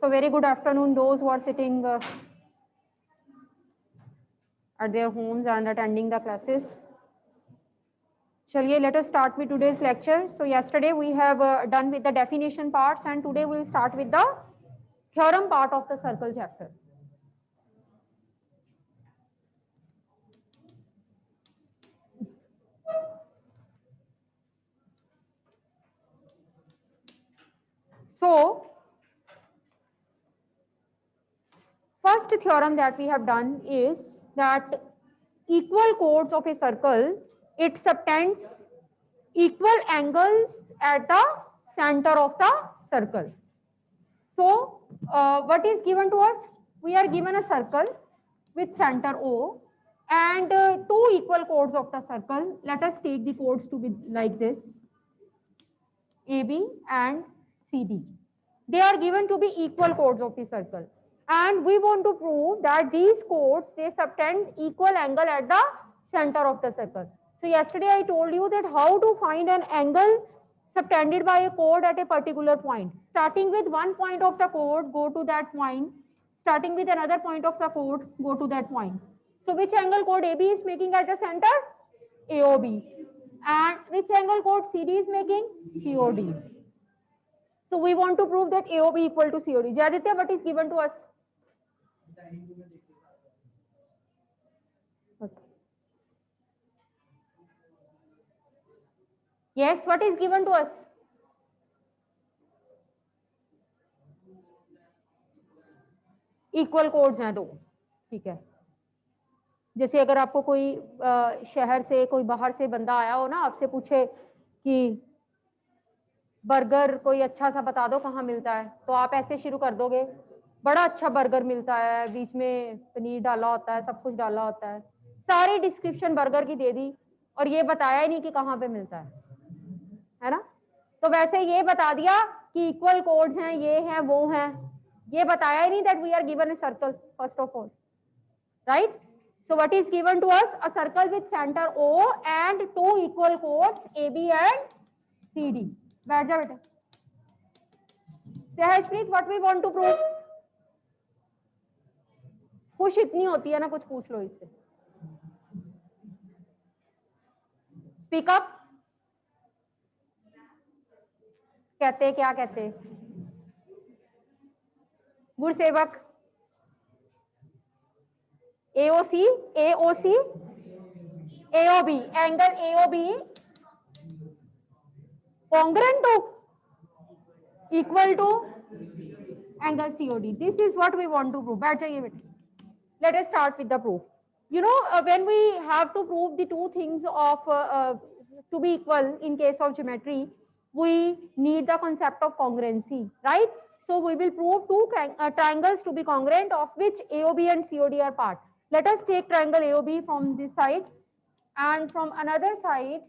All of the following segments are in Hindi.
So very good afternoon those who are sitting at their homes and attending the classes. Chaliye, let us start with today's lecture. So yesterday we have done with the definition parts, and today we will start with the theorem part of the circle chapter. So first theorem that we have done is that equal chords of a circle, it subtends equal angles at the center of the circle. So what is given to us? We are given a circle with center O and two equal chords of the circle. Let us take the chords to be like this, AB and CD. They are given to be equal chords of the circle. And we want to prove that these chords, they subtend equal angle at the center of the circle. So yesterday I told you that how to find an angle subtended by a chord at a particular point. Starting with one point of the chord, go to that point. Starting with another point of the chord, go to that point. So which angle chord AB is making at the center? AOB. And which angle chord CD is making? COD. So we want to prove that AOB equal to COD. Jaditya, what is given to us? Okay. Yes, what is given to us? Equal codes हैं दो, ठीक है। जैसे अगर आपको कोई शहर से कोई बाहर से बंदा आया हो ना, आपसे पूछे कि बर्गर कोई अच्छा सा बता दो कहाँ मिलता है, तो आप ऐसे शुरू कर दोगे, बड़ा अच्छा बर्गर मिलता है, बीच में पनीर डाला होता है, सब कुछ डाला होता है, सारी डिस्क्रिप्शन बर्गर की दे दी और ये बताया ही नहीं कि कहाँ पे मिलता है ना। तो वैसे ये बता दिया कि इक्वल कोड्स हैं, ये हैं वो हैं, ये बताया ही नहीं that we are given a circle first of all, right. So what is given to us? A circle with center O and two equal chords AB and CD. बैठ जा बेटा। Sahajpreet, what we want to prove? खुश इतनी होती है ना, कुछ पूछ लो इससे। Speak up. कहते क्या कहते? Gursewak. AOC, AOC, AOB, angle AOB congruent to equal to angle COD. This is what we want to prove. बैठ जाइए बेटा। Let us start with the proof. You know, when we have to prove the two things of to be equal in case of geometry, we need the concept of congruency, right? So we will prove two triangles to be congruent, of which AOB and COD are part. Let us take triangle AOB from this side, and from another side,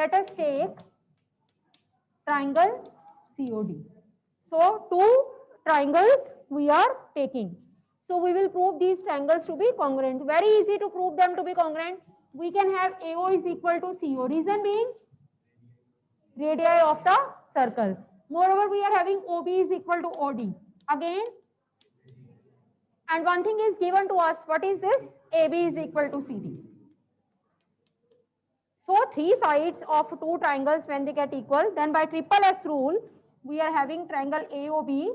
let us take triangle COD. So two triangles we are taking. So we will prove these triangles to be congruent. Very easy to prove them to be congruent. We can have AO is equal to CO. Reason being radii of the circle. Moreover, we are having OB is equal to OD. Again, and one thing is given to us. What is this? AB is equal to CD. So three sides of two triangles when they get equal, then by triple S rule, we are having triangle AOB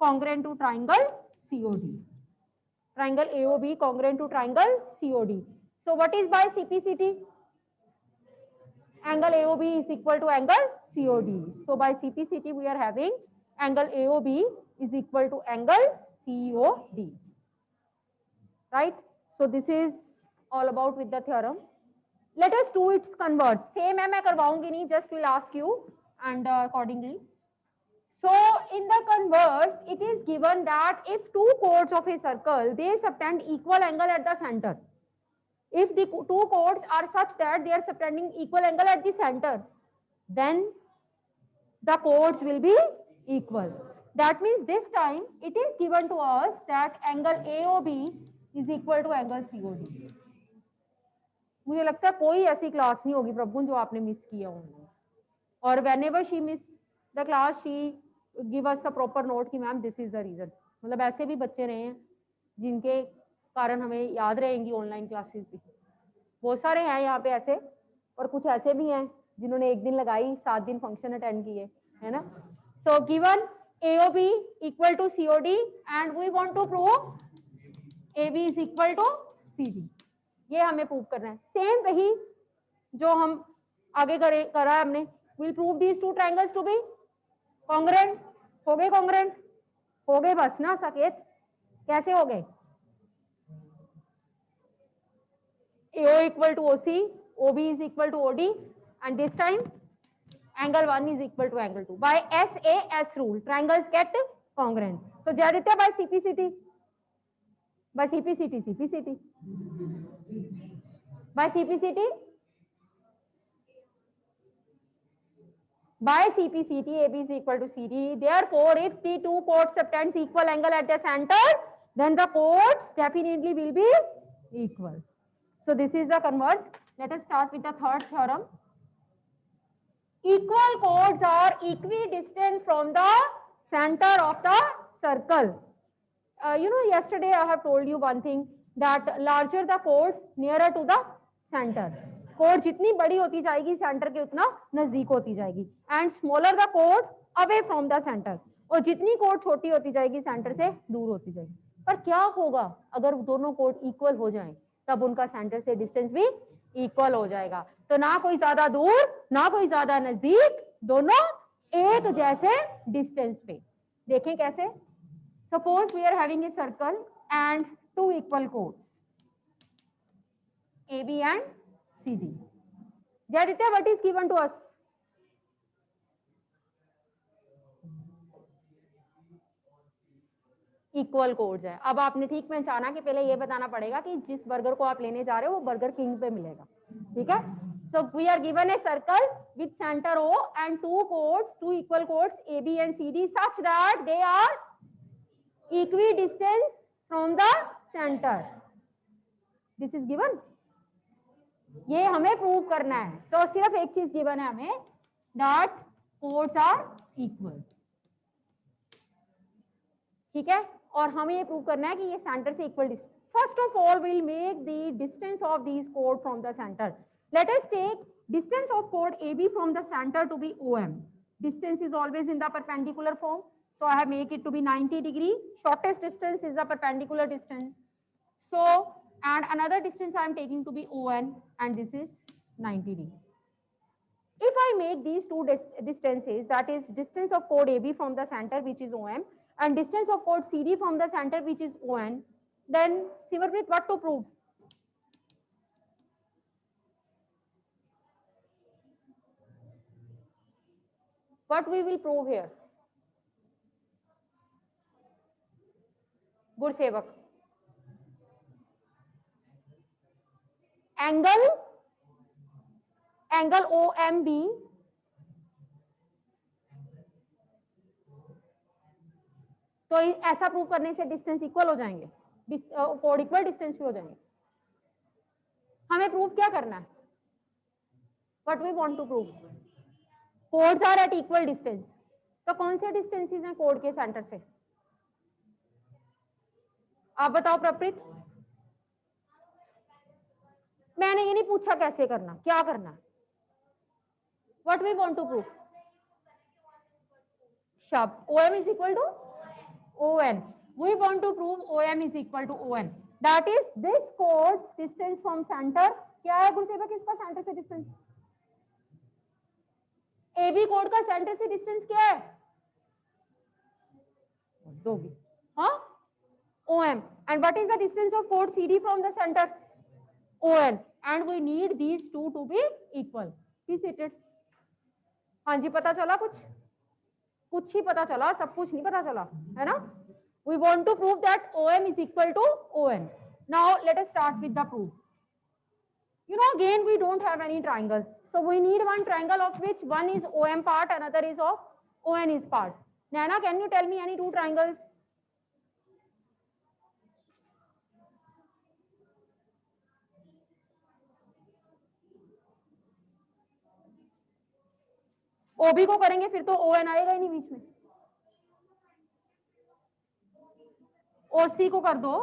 congruent to triangle COD. Triangle AOB congruent to triangle COD. So what is by CPCT? Angle AOB is equal to angle COD. So by CPCT we are having angle AOB is equal to angle COD. Right? So this is all about with the theorem. Let us do its converse. Same है, मैं करवाऊंगी नहीं, just will ask you and accordingly. So in the converse, it is given that if two chords of a circle, they subtend equal angle at the center. If the two chords are such that they are subtending equal angle at the center, then the chords will be equal. That means this time it is given to us that angle AOB is equal to angle COD. मुझे लगता है कोई ऐसी क्लास नहीं होगी प्रभु जो आपने मिस किया होगा, और whenever she miss the class, she give us the proper note कि ma'am this is the reason. मतलब ऐसे भी बच्चे रहे हैं जिनके कारण हमें याद रहेंगी ऑनलाइन क्लासेस भी, बहुत सारे हैं यहाँ पे ऐसे, और कुछ ऐसे भी हैं जिन्होंने एक दिन लगाई 7 दिन फंक्शन अटेंड किए, है ना। So given AOB equal to COD and we want to prove AB is equal to CD, ये हमें प्रूव करना है। सेम वही जो हम आगे करा है हमने, will prove these two triangles to be congruent. हो गए कॉन्ग्रुएंट? हो गए बस ना साकेत? कैसे हो गए? AO equal to OC, OB is equal to OD, and this time angle 1 is equal to angle 2. By SAS rule, triangles get congruent. So Jaditya, by CPCT, by CPCT, CPCT, by CPCT, by CPCT, AB is equal to CD. Therefore, if the two chords subtends equal angle at the center, then the chords definitely will be equal. So this is the converse. Let us start with the third theorem. Equal chords are equidistant from the center of the circle. Yesterday I have told you one thing, that larger the chord, nearer to the center. Chord जितनी बड़ी होती जाएगी center के उतना नजदीक होती जाएगी, and smaller the chord away from the center. और जितनी chord छोटी होती जाएगी center से दूर होती जाएगी. पर क्या होगा अगर दोनों chord equal हो जाएं? तब उनका center से distance भी equal हो जाएगा. तो ना कोई ज्यादा दूर ना कोई ज्यादा नजदीक, दोनों एक जैसे distance पे. देखें कैसे? Suppose we are having a circle and two equal chords, AB and CD. Jaditya, what is given to us? Equal codes है. अब आपने ठीक पहचाना कि पहले ये बताना पड़ेगा कि जिस बर्गर को आप लेने जा रहे हो वो बर्गर किंग पे मिलेगा. ठीक है. So we are given a circle with center O and two equal chords AB and CD such that they are equidistant from the center. This is given. ये हमें प्रूव करना है. So सिर्फ एक चीज गिवन है हमें, that chords are equal. ठीक है. और हमें ये प्रूव करना है कि ये सेंटर से equal distance. First of all will make the distance of these chord from the center. Let us take distance of chord AB from the center to be OM. Distance is always in the perpendicular form, so I have make it to be 90 degree. Shortest distance is the perpendicular distance. So and another distance I am taking to be ON, and this is 90 degree. If I make these two distances, that is distance of chord AB from the center, which is OM, and distance of chord CD from the center, which is ON, then Simarpreet, what to prove? What we will prove here? Good Sevak. Angle OMB तो ऐसा प्रूव करने से डिस्टेंस इक्वल हो जाएंगे, कोड इक्वल डिस्टेंस भी हो जाएंगे. हमें प्रूव क्या करना है? What we want to prove? Chords are at equal distance. तो कौन से डिस्टेंसेस हैं कोड के सेंटर से? आप बताओ प्रप्रीत. मैंने ये नहीं पूछा कैसे करना, क्या करना है. What we want to prove? शब्द OM is equal to ON. We want to prove OM is equal to ON. That is this chord's distance from center. क्या है गुरुसेवक इसका सेंटर से डिस्टेंस? AB कोड का सेंटर से डिस्टेंस क्या है? दोगी. हाँ, OM. And what is the distance of chord CD from the center? ON. And we need these two to be equal. Be seated. हाँ जी, पता चला कुछ? कुछ ही पता चला, सब कुछ नहीं पता चला, है ना? We want to prove that OM is equal to ON. Now let us start with the proof. Again we don't have any triangle, so we need one triangle of which one is OM part, another is of ON is part. Nana, can you tell me any two triangles? OB को करेंगे फिर तो ON आएगा ही नहीं बीच में. OC को कर दो,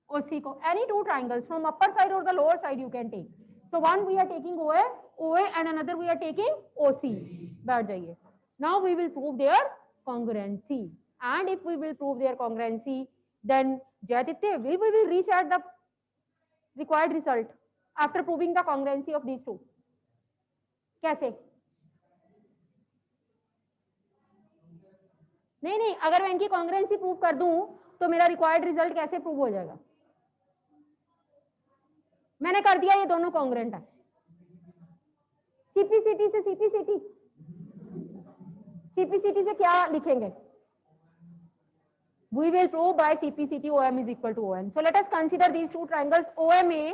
OC को, any two triangles from upper side or the lower side you can take. So one we are taking OA and another we are taking OC. बैठ जाइए. Now we will prove their congruency, and if we will prove their congruency, then Jayaditya, we will reach at the required result after proving the congruency of these two. कैसे? नहीं, अगर मैं इनकी कॉन्ग्रुएंसी प्रूव कर दूं तो मेरा रिक्वायर्ड रिजल्ट कैसे प्रूव हो जाएगा? मैंने कर दिया, ये दोनों कॉन्ग्रुएंट है. सीपीसीटी से सीपीसीटी से क्या लिखेंगे? We will prove by CPCT OM is equal to ON. So let us consider these two triangles OMA,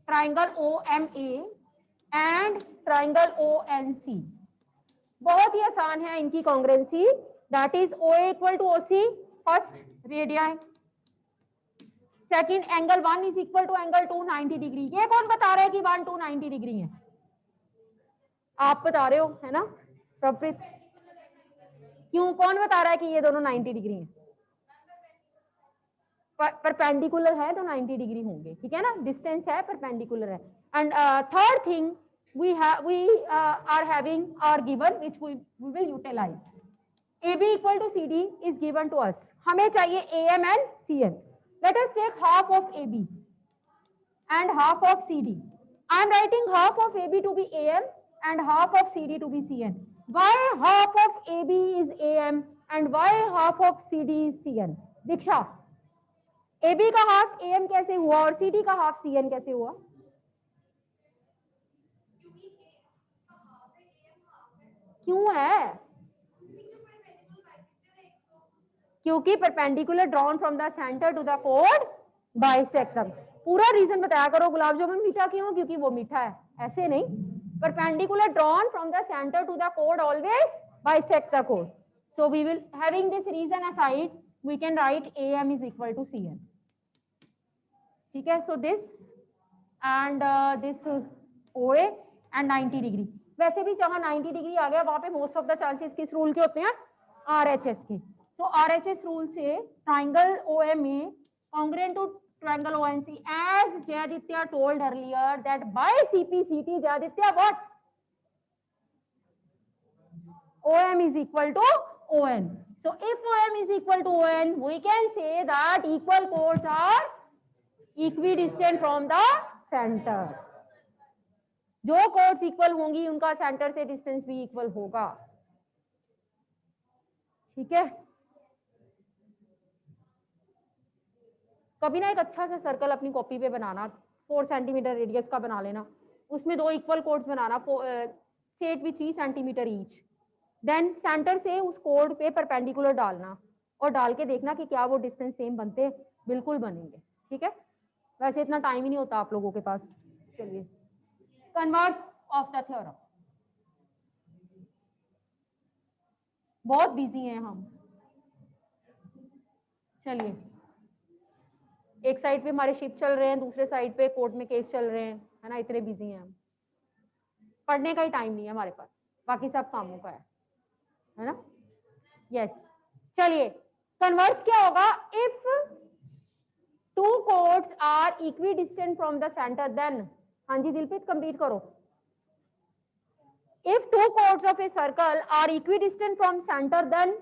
triangle OMA and triangle ONC. बहुत ही आसान है इनकी congruency. That is OA equal to OC, first radii. Second, angle 1 is equal to angle 2 90 degree. ये कौन बता रहा है कि 1 2 90 डिग्री है? आप बता रहे हो, है ना प्रवृत्त? क्यों, कौन बता रहा है कि ये दोनों 90 डिग्री हैं? परपेंडिकुलर है तो 90 डिग्री होंगे, ठीक है ना. डिस्टेंस है, परपेंडिकुलर है. And third thing we are having or given which we will utilize. AB equal to CD is given to us. हमें चाहिए AM and CN. Let us take half of AB and half of CD. I am writing half of AB to be AM and half of CD to be CN. Why half of AB is AM and why half of CD is CN? Diksha, AB का हाफ AM कैसे हुआ और CD का हाफ CN कैसे हुआ? क्यों है? क्योंकि perpendicular drawn from the centre to the कोड बाइसेक्ट them. पूरा रीजन बताया करो. गुलाब जामुन मीठा क्यों? क्योंकि वो मीठा है, ऐसे नहीं. Perpendicular drawn from the centre to the code always bisect the code. So we will, having this reason aside, we can write AM is equal to CN. ठीक है. So this and this OA and 90 degree. वैसे भी जहां 90 डिग्री आ गया वहां पे मोस्ट ऑफ द चांसेस किस रूल के होते हैं? RHS के. So RHS रूल से triangle OMA congruent to triangle ONC, as Jayaditya told earlier that by CPCT, Jayaditya, what? OM is equal to ON. So if OM is equal to ON, we can say that equal chords are equidistant from the center. जो कोड्स इक्वल होंगी उनका सेंटर से डिस्टेंस भी इक्वल होगा. ठीक है. कभी ना एक अच्छा सा सर्कल अपनी कॉपी पे बनाना, 4 सेंटीमीटर रेडियस का बना लेना, उसमें दो इक्वल कोड्स बनाना, set with 3 centimetre each. Then centre से उस कोड पे परपेंडिकुलर डालना और डाल के देखना कि क्या वो डिस्टेंस सेम बनते हैं. बिल्कुल बनेंगे. ठीक है. वैसे इतना टाइम ही नहीं होता आप लोगों के पास. चलिए, कन्वर्स ऑफ द थ्योरम. बहुत बिजी हैं हम. चलिए, एक साइड पे हमारे शिप चल रहे हैं, दूसरे साइड पे कोर्ट में केस चल रहे हैं, है ना. इतने बिजी हैं हम, पढ़ने का ही टाइम नहीं है हमारे पास, बाकी सब कामों का है ना. यस. चलिए, कन्वर्स क्या होगा? If two chords are equidistant from the centre, then, हाँ जी दिलप्रीत कंप्लीट करो. If two chords of a circle are equidistant from center, then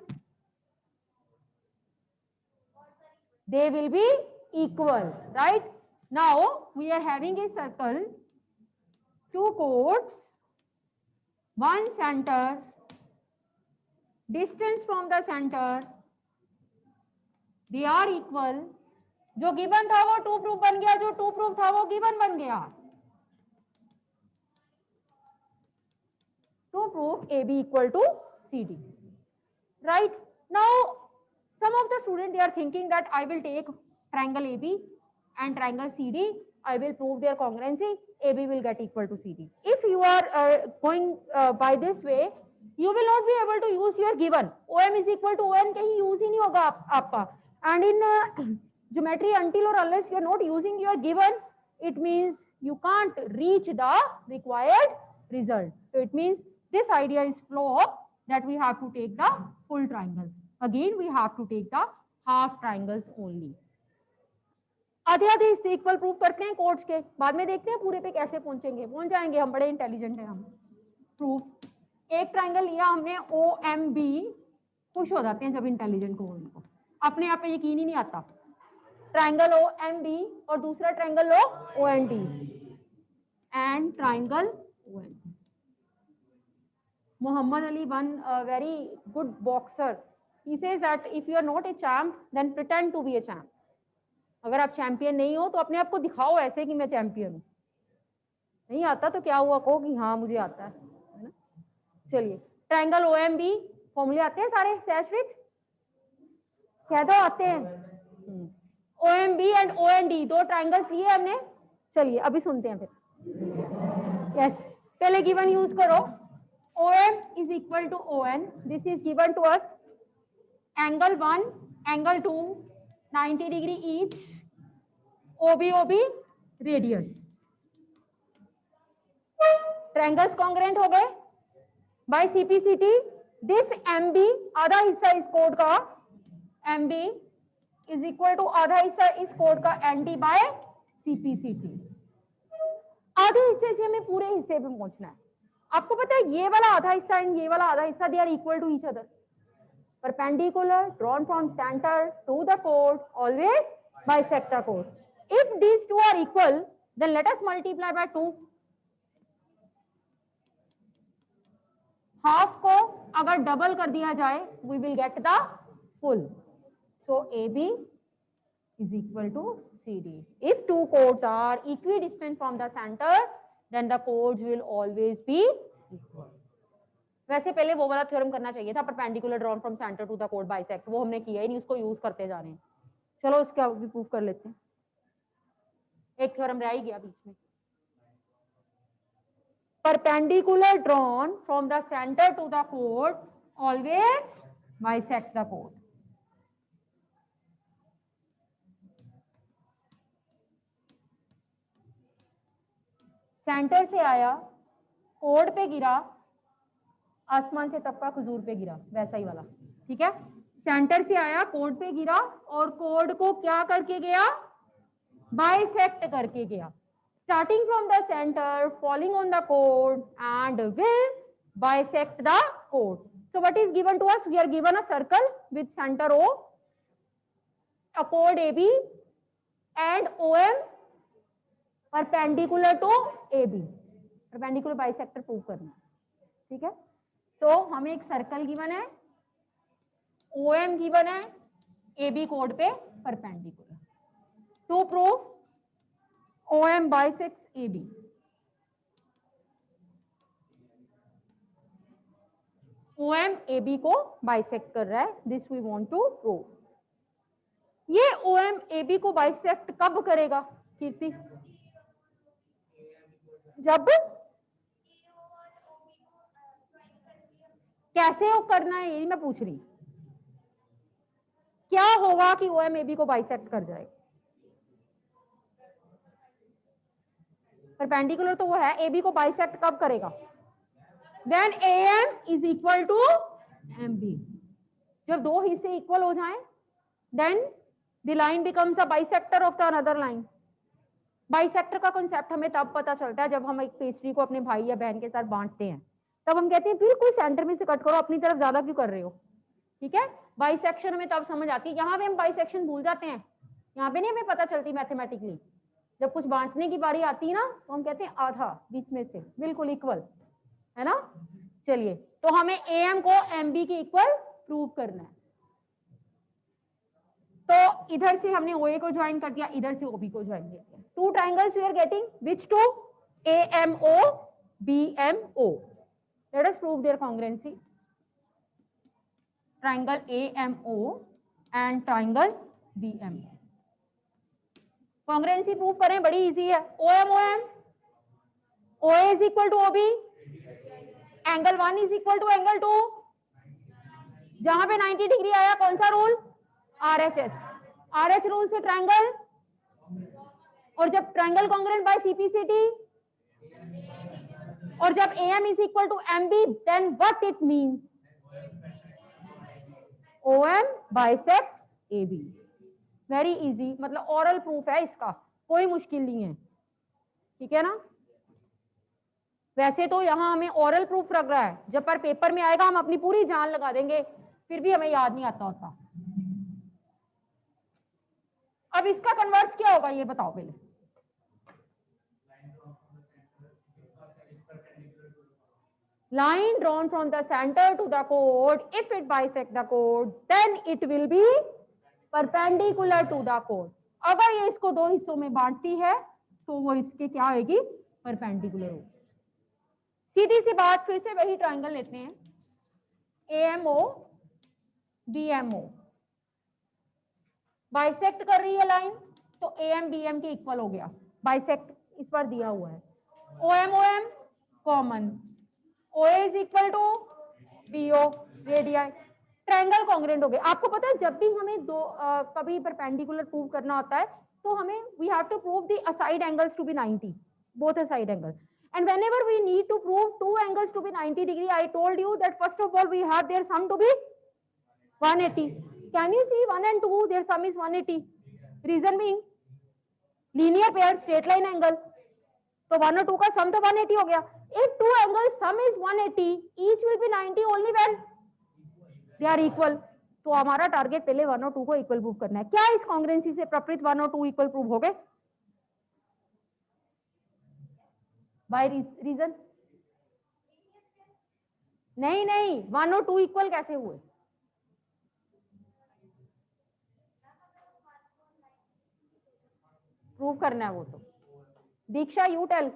they will be equal, right? Now we are having a circle, two chords, one center, distance from the center, they are equal. जो गिवन था वो टू प्रूफ बन गया, जो टू प्रूफ था वो गिवन बन गया. To prove AB equal to CD, right? Now some of the students, they are thinking that I will take triangle AB and triangle CD, I will prove their congruency, AB will get equal to CD. If you are going by this way, you will not be able to use your given. OM is equal to ON कहीं use ही नहीं होगा आपका. And in geometry, until or unless you are not using your given, it means you can't reach the required result. So it means this idea is flop, that we have to take the full triangle. Again, we have to take the half triangles only. आधे आधे हिस्से इक्वल प्रूव करते हैं कोड्स के, बाद में देखते हैं पूरे पे कैसे पहुंचेंगे, पहुंच जाएंगे, हम बड़े इंटेलिजेंट हैं हम। प्रूफ, एक ट्राइंगल लिया हमने ओ एम बी, खुश हो जाते हैं जब इंटेलिजेंट को, उनको अपने आप पे यकीन ही नहीं आता। ट्राइंगल ओ एम बी और दूसरा ट्राइंगल लो O N D and triangle O N D. Muhammad Ali, one very good boxer, he says that if you are not a champ then pretend to be a champ. अगर आप चैंपियन नहीं हो तो अपने आप को दिखाओ ऐसे कि मैं चैंपियन हूँ। नहीं आता तो क्या हुआ, कहो कि हाँ मुझे आता है ना। चलिए, ट्राइंगल ओ एम बी, फॉर्मूले आते हैं सारे सैश्रित, कह दो आते हैं। O M B and O N D, दो ट्राइंगल्स लिए हमने। चलिए अभी सुनते हैं फिर। यस, पहले गिवन यूज करो। OM is equal to ON. This is given to us. Angle 1, angle 2, 90 degree each. OB radius. Triangles congruent हो गए by CPCT. This MB, आधा हिस्सा इस कोड का MB is equal to आधा हिस्सा इस कोड का ND by CPCT. आधे हिस्से से हमें पूरे हिस्से पे पहुंचना है। आपको पता है ये वाला आधा हिस्सा एंड ये वाला आधा हिस्सा, they are equal to each other. Perpendicular drawn from centre to the code always bisect the code. If these two are equal then let us multiply by 2। Half को अगर डबल कर दिया जाए we will get the full. So A B is equal to CD. If two chords are equidistant from the center, then the chords will always be equal. वैसे पहले वो वाला थ्योरम करना चाहिए था, perpendicular drawn from centre to the कोड बाइसेक्ट, वो हमने किया ही नहीं, उसको यूज करते जा रहे हैं। चलो उसका भी प्रूफ कर लेते हैं। एक थ्योरम रह ही गया बीच में। Perpendicular drawn from the centre to the code always bisect the code. Centre से आया, कोड पे गिरा, आसमान से टपका खजूर पे गिरा, वैसा ही वाला, ठीक है। सेंटर से आया, कोड पे गिरा और कोड को क्या करके गया, बाइसेक्ट करके गया। Starting from the centre, falling on the code and will bisect the code. So what is given to us, we are given a circle with centre O, a chord AB and OM perpendicular to AB, perpendicular bisector prove करना, ठीक है। तो हमें एक सर्कल गिवन है, OM गिवन है, AB कोड पे perpendicular. To prove OM bisects AB, OM AB को बाइसेक्ट कर रहा है, this we want to prove. ये OM AB को बाइसेक्ट कब करेगा कीर्ति, जब कैसे वो करना है यही मैं पूछ रही, क्या होगा कि OM AB को बाइसेक्ट कर जाए। परपेंडिकुलर तो वो है, AB को बाइसेक्ट कब करेगा, then AM is equal to MB। जब दो हिस्से इक्वल हो जाएं then the line becomes a bisector of the another line. Bisector का कॉन्सेप्ट हमें तब पता चलता है जब हम एक पेस्ट्री को अपने भाई या बहन के साथ बांटते हैं, तब हम कहते हैं बिल्कुल सेंटर में से कट करो, अपनी तरफ ज्यादा क्यों कर रहे हो, ठीक है। बाइसेक्शन हमें तब समझ आती है, यहाँ पे हम बाइसेक्शन भूल जाते हैं, यहाँ पे नहीं हमें पता चलती मैथमेटिकली। जब कुछ बांटने की बारी आती है ना तो हम कहते हैं आधा बीच में से बिल्कुल इक्वल, है ना। चलिए, तो हमें AM को MB के इक्वल प्रूव करना है। तो इधर से हमने OA को ज्वाइन कर दिया, इधर से OB को ज्वाइन कर दिया। Two triangles we are getting, which two, AMO BMO। Let us prove their congruency. Triangle AMO and triangle BMO, congruency prove करें, बड़ी इजी है। OM OA is equal to OB, angle 1 is equal to angle 2, जहां पे 90 डिग्री आया कौन सा रूल, RHS, RH रूल से ट्राइंगल, और जब ट्राइंगल कॉन्ग्रुएंट बाय CPCT, और जब AM is equal to MB, then what it means, OM bisects A B. Very easy, मतलब ओरल प्रूफ है इसका, कोई मुश्किल नहीं है, ठीक है ना। वैसे तो यहाँ हमें ओरल प्रूफ लग रहा है, जब पर पेपर में आएगा हम अपनी पूरी जान लगा देंगे, फिर भी हमें याद नहीं आता होता। अब इसका कन्वर्स क्या होगा ये बताओ पहले। Line drawn from the center to the chord, if it bisect the chord, then it will be perpendicular to the chord. अगर ये इसको दो हिस्सों में बांटती है तो वो इसके क्या होगी, परपेंडिकुलर होगी। सीधी सी बात, फिर से वही ट्रायंगल लेते हैं, AMO BMO बाइसेक्ट कर रही है लाइन, तो AM BM के इक्वल हो गया, बाइसेक्ट इस पर दिया हुआ है, OM OM common, OA is equal to BO radii, triangle congruent हो गए। आपको पता है जब भी हमें दो कभी परपेंडिकुलर प्रूव करना होता है तो हमें we have to prove the aside angles to be 90, both aside angles, and whenever we need to prove two angles to be 90 degree, I told you that first of all we have their sum to be 180. Can you see 1 and 2, their sum is 180, reason being linear pair straight line angle, तो 1 और 2 का सम तो 180 हो गया। If two angles sum is 180, each will be 90 only when they are equal. तो हमारा टारगेट पहले 1 और 2 को इक्वल प्रूव करना है। क्या इस कॉन्ग्रुएंसी से प्रपरित 1 और 2 इक्वल प्रूव हो गए? बाय रीजन नहीं नहीं, 1 और 2 इक्वल कैसे हुए? प्रूव करना है वो तो। दीक्षा यू टेल।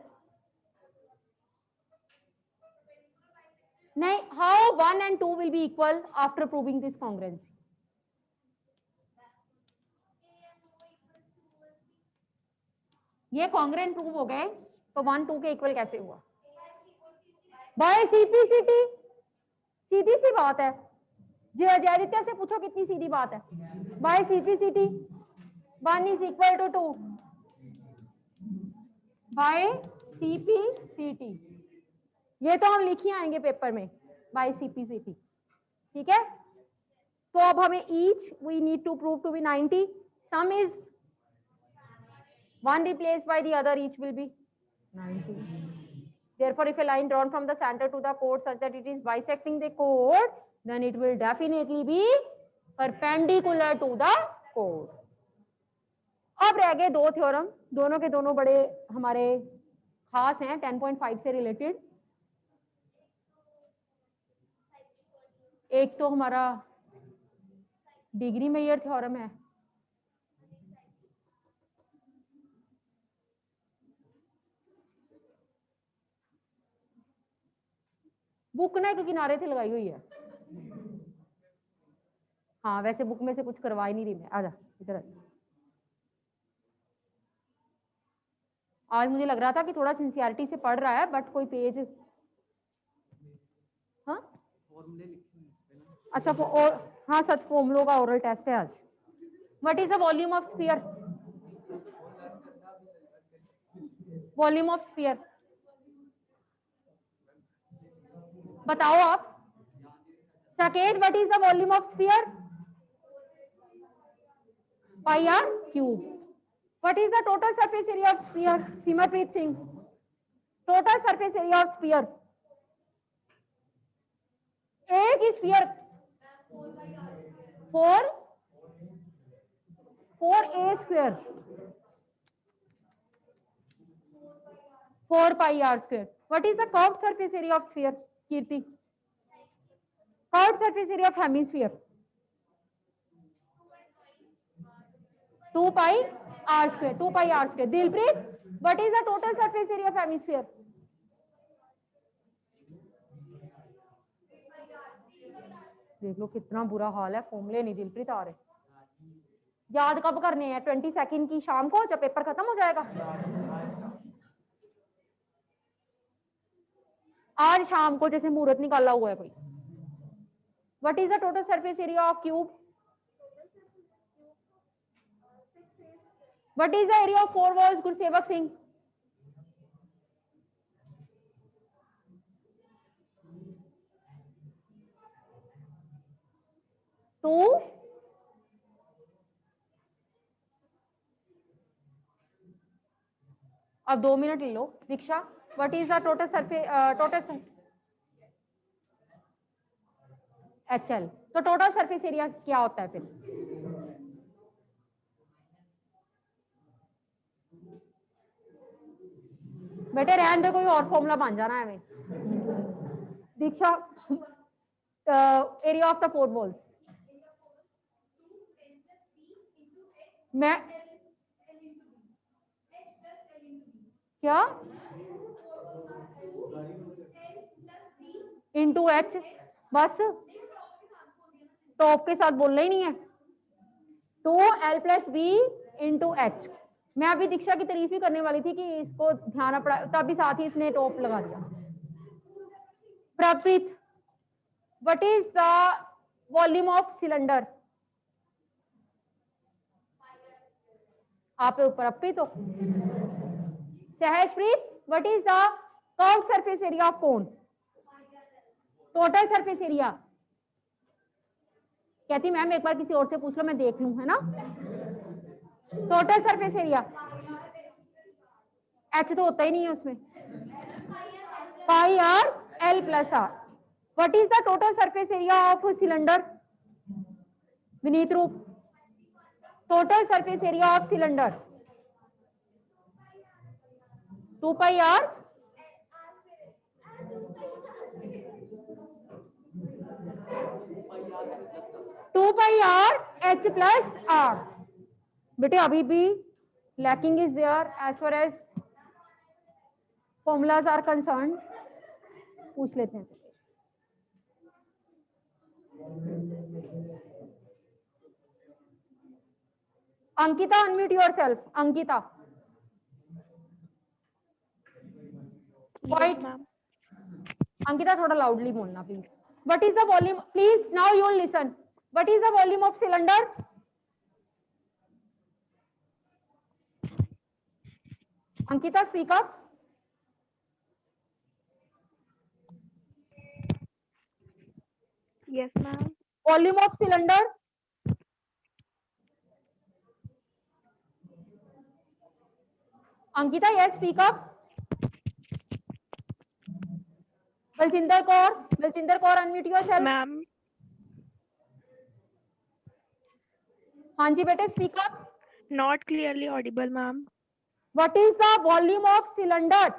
नहीं, how 1 and 2 will be equal after proving this congruency? ये कॉन्ग्रुएंट प्रूव हो गए तो 1 2 के इक्वल कैसे हुआ? बाय सीपीसीटी, सीधी सी बात है। जयादित्य से पूछो कितनी सीधी बात है। By CPCT 1 is equal to 2 by CPCT, ये तो हम लिख ही आएंगे पेपर में बाय सीपीसीटी, ठीक है। तो अब हमें each we need to prove to be 90, sum is 1 replaced by the other, each will be 90. Therefore, if a line drawn from the center to the chord such that it is bisecting the chord, then it will definitely be perpendicular to the chord. अब रह गए दो थ्योरम, दोनों के दोनों बड़े हमारे खास हैं, 10.5 से रिलेटेड। एक तो हमारा डिग्री मेयर थ्योरम है, बुक ना एक किनारे से लगाई हुई है। हाँ वैसे बुक में से कुछ करवा ही नहीं रही मैं, आजा इधर। आज मुझे लग रहा था कि थोड़ा सिंसियरिटी से पढ़ रहा है, बट कोई पेज, हाँ अच्छा और हाँ सच फॉर्मूलों का ओरल टेस्ट है आज। What is the volume of sphere? Volume of sphere बताओ आप। Saket, what is the volume of sphere? Pi R cube. What is the total surface area of sphere? Simarpreet Singh, total surface area of sphere, एक sphere 4 square 4 pi r square. What is the curved surface area of sphere? Kirti, curved surface area of hemisphere? 2 pi r square. 2 pi r square. Dilpreet, what is the total surface area of hemisphere? देख लो कितना बुरा हाल है, फॉर्मूले नहीं दिलप्रीत आ रहे। याद कब करने हैं? 20 सेकंड की शाम को जब पेपर खत्म हो जाएगा। आज शाम को जैसे मुहूर्त निकाला हुआ है कोई। What is the total surface area of cube? What is the area of 4 walls? Gursewak Singh, टू अब 2 मिनट ले लो Diksha. What is the total surface total HL, तो टोटल सरफेस एरिया क्या होता है फिर? बेटे रहने दो, कोई और फॉर्मूला बन जाना है दीक्षा। एरिया ऑफ द 4 बॉल्स, मैं क्या इंटू H, बस टॉप के साथ बोलना ही नहीं है। 2L + B into H। मैं अभी दीक्षा की तारीफ ही करने वाली थी कि इसको ध्यान पड़ा, तभी साथ ही इसने टॉप लगा दिया। Parpreet, what is the volume of cylinder? आप प्रप्रीत हो। Sahajpreet, what is the curved surface area of cone? Total surface area. कहती मैम एक बार किसी और से पूछ लो, मैं देख लूं, है ना। टोटल सरफेस एरिया, H तो होता ही नहीं है उसमें, pi r L + R। What is the total surface area of cylinder? Vineet Roop, total surface area of cylinder 2 pi r H + R। बेटे अभी भी lacking is there as far as formulas are concerned। पूछ लेते हैं। Ankita, unmute yourself. Ankita, Yes, ma'am. Ankita थोड़ा लाउडली बोलना please. What is the volume, please now you will listen. What is the volume of cylinder? Ankita speak up. Yes, ma'am. Volume of cylinder? Ankita yes speak up. Baljinder Kaur unmute yourself. Ma'am, हाँ जी बेटे speak up. not clearly audible, ma'am. What is the volume of cylinder?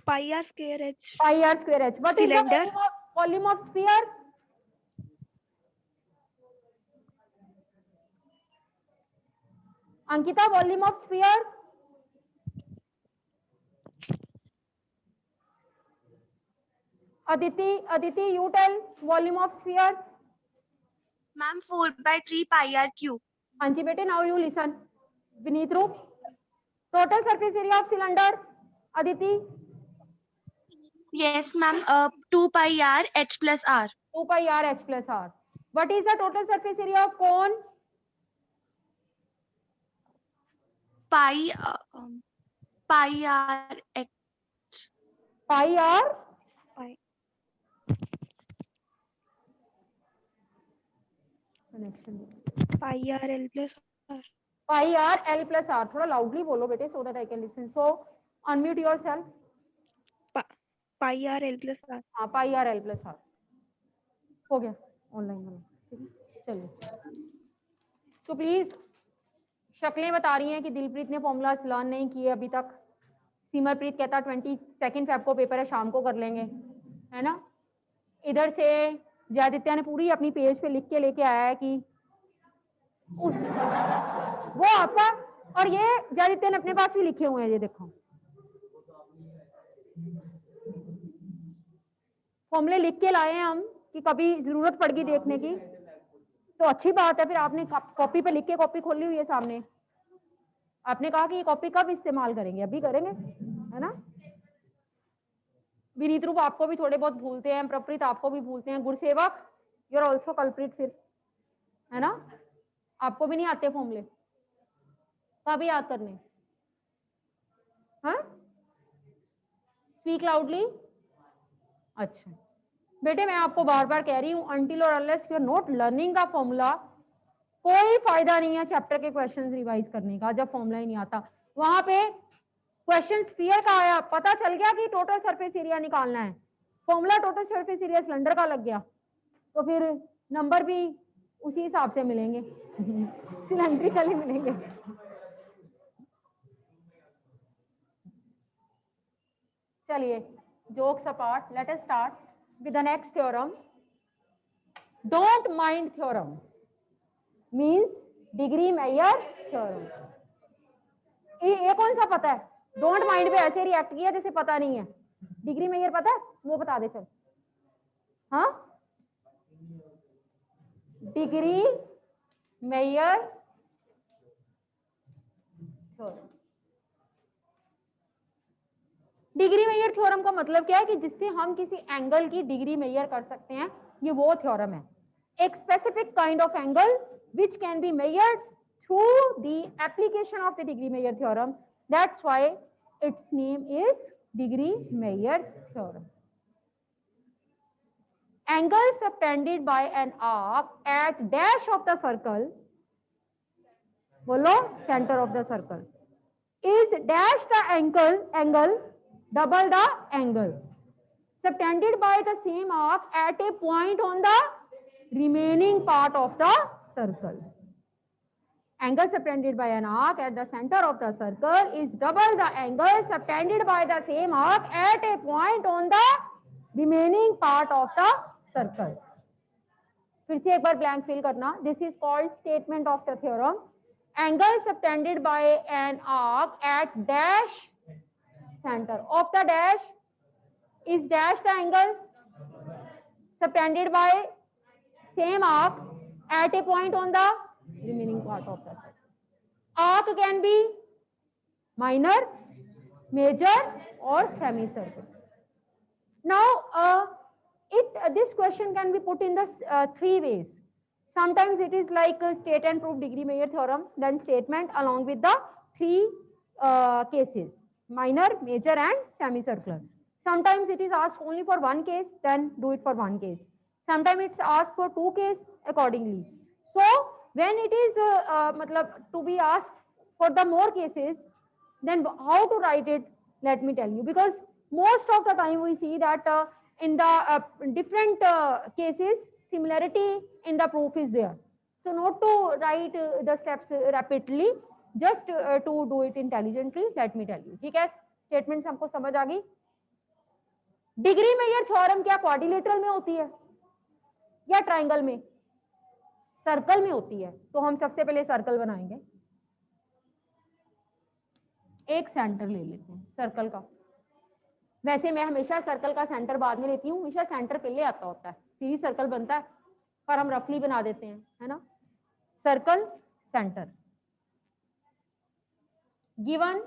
Pi r square h. Pi R square H। What is the Cylinder. Volume of sphere? Ankita volume of sphere? Aditi you tail volume of sphere. Ma'am, 4/3 pi r cube. हाँ जी बेटे now you listen. Vineet Roop, total surface area of cylinder? Aditi, Yes, ma'am. 2 pi r h plus r. 2 pi r H + R। What is the total surface area of cone? Pi r h. Pi r Pi. Pi r L plus r. Pi r L + R। थोड़ा लाउडली बोलो बेटे so that I can listen. So unmute yourself. Pi r L plus r. हाँ पाई आर L + R हो गया ऑनलाइन वाला, ठीक है चलिए। तो प्लीज शक्लें बता रही हैं कि दिलप्रीत ने फॉर्मूलाज लर्न नहीं किए अभी तक। सिमरप्रीत कहता 22 फेब को पेपर है, शाम को कर लेंगे, है ना। इधर से जयादित्य ने पूरी अपनी पेज पे लिख के लेके आया है कि वो आपका, और ये जयादित्य ने अपने पास भी लिखे हुए हैं, ये देखो फॉर्मूले लिख के लाए हैं हम कि कभी जरूरत पड़गी देखने की तो अच्छी बात है। फिर आपने कॉपी पे लिख के कॉपी खोली हुई है सामने, आपने कहा कि ये कॉपी कब इस्तेमाल करेंगे, अभी करेंगे, है ना। विनीत रूप आपको भी थोड़े बहुत भूलते हैं, प्रप्रीत आपको भी भूलते हैं, Gursevak you are also culprit, फिर है ना, आपको भी नहीं आते फॉर्मूले, कब याद करने। हाँ स्पीक लाउडली। अच्छा बेटे मैं आपको बार बार कह रही हूँ, अनटिल और unless you are not learning the formula कोई फायदा नहीं है चैप्टर के क्वेश्चंस रिवाइज करने का जब फॉर्मूला ही नहीं आता। वहां पे क्वेश्चन स्फीयर का आया, पता चल गया कि टोटल सरफेस एरिया निकालना है, formula total surface area cylinder का लग गया, तो फिर नंबर भी उसी हिसाब से मिलेंगे सिलेंड्रिकल ही मिलेंगे। चलिए jokes apart, let us start with the next theorem. Don't mind theorem means degree mayor theorem. ये कौन सा पता है? डोंट माइंड पे ऐसे रिएक्ट किया जैसे पता नहीं है। डिग्री मेयर पता है? वो बता दे चल। हाँ, degree mayor theorem. Degree mayor theorem का मतलब क्या है कि जिससे हम किसी एंगल की डिग्री मेयर कर सकते हैं, ये वो थ्योरम है। एक specific kind of angle which can be measured through the application of the degree Meyer theorem. That's why its name is degree Meyer theorem. Angle subtended by an arc at dash of the circle, bolo center of the circle, is dash the angle double the angle subtended by the same arc at a point on the remaining part of the circle. Angle subtended by an arc at the center of the circle is double the angle subtended by the same arc at a point on the remaining part of the circle. फिर से एक बार blank fill करना. This is called statement of the theorem. Angle subtended by an arc at dash center of the dash is dash the angle subtended by same arc at a point on the remaining part of the circle. Arc can be minor, major or semicircle. Now this question can be put in the three ways. Sometimes it is like state and prove degree Meyer theorem, then statement along with the three cases, minor, major and semicircular. Sometimes it is asked only for one case, then do it for one case. Sometimes it's asked for two cases accordingly. So when it is to be asked for the more cases, then how to write it, let me tell you, because most of the time we see that in the different cases similarity in the proof is there. So not to write the steps rapidly, just to do it intelligently, let me tell you. ठीक है, स्टेटमेंट हमको समझ आ गई। डिग्री मेयर थ्योरम क्या क्वाड्रिलेटरल में होती है या ट्राइंगल में? सर्कल में होती है। तो हम सबसे पहले सर्कल बनाएंगे, एक सेंटर ले लेते हैं सर्कल का। वैसे मैं हमेशा सर्कल का सेंटर बाद में लेती हूँ, हमेशा सेंटर पहले आता होता है, फिर ही सर्कल बनता है, पर हम रफली बना देते हैं, है ना। Circle centre, given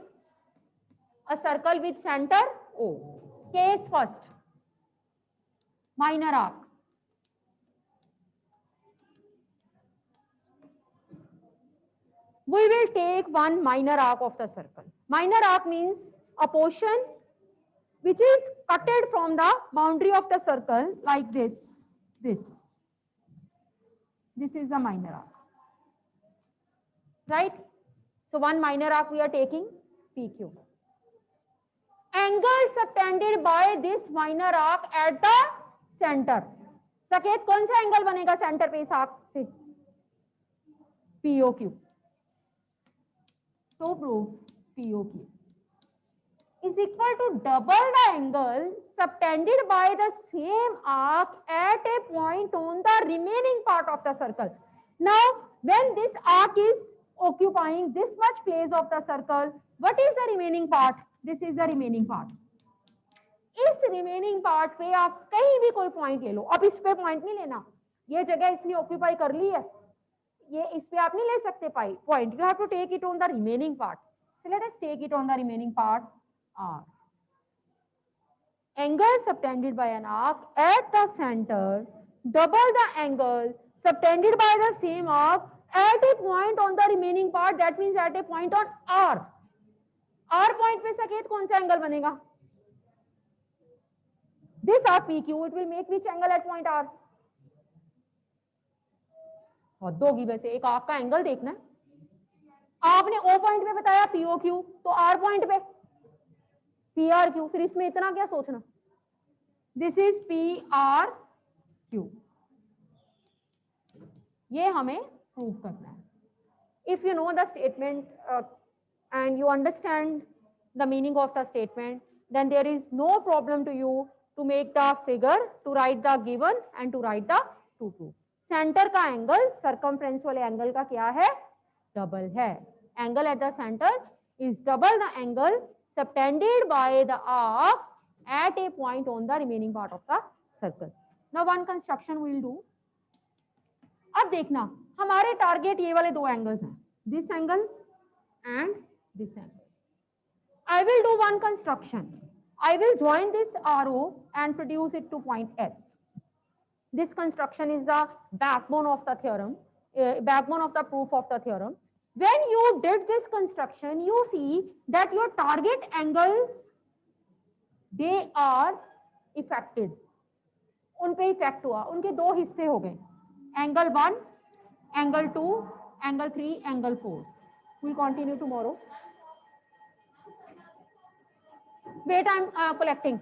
a circle with centre O. Case first, minor arc. We will take one minor arc of the circle. Minor arc means a portion which is cutted from the boundary of the circle like this. This is the minor arc, right? So one minor arc we are taking PQ. Angle subtended by this minor arc at the center. सकेत कौन सा एंगल बनेगा सेंटर पे इस आर्क से? POQ. So prove POQ is equal to double the angle subtended by the same arc at a point on the remaining part of the circle. Now, when this arc is occupying this much place of the circle, what is the remaining part? This is the remaining part. इस remaining part पे आप कहीं भी कोई point ले लो, अब इस पे point नहीं लेना, ये जगह इसने occupy कर ली है, ये इस पे आप नहीं ले सकते point, you have to take it on the remaining part. So let us take it on the remaining part R. Angle subtended by an arc at the center double the angle subtended by the same arc at a point on the remaining part, that means at a point on R. R point पे सकेत कौन सा एंगल बनेगा? This arc PQ, it will make which angle at point R? हद होगी वैसे, एक आर्क का एंगल देखना है। आपने ओ पॉइंट पे बताया पीओ क्यू, तो आर पॉइंट पे पी आर क्यू, फिर इसमें इतना क्या सोचना, this is P R Q, ये हमें प्रूव करना है। If you know the statement and you understand the meaning of the statement, then there is no problem to you to make the figure, to write the given and to write the to prove. Centre का एंगल सरकमफ्रेंस वाले एंगल का क्या है, डबल है। Angle at the centre is double the angle subtended by the arc at a point on the remaining part of the circle. Now one construction we will do. अब देखना हमारे टारगेट ये वाले दो एंगल्स हैं, this angle and this angle. I will do one construction. I will join this arrow and produce it to point S. This construction is the backbone of the theorem, backbone of the proof of the theorem. When you did this construction, you see that your target angles, they are affected. उन पे इफेक्ट हुआ, उनके दो हिस्से हो गए, angle 1, angle 2, angle 3, angle 4. We'll continue tomorrow. Wait, I'm collecting.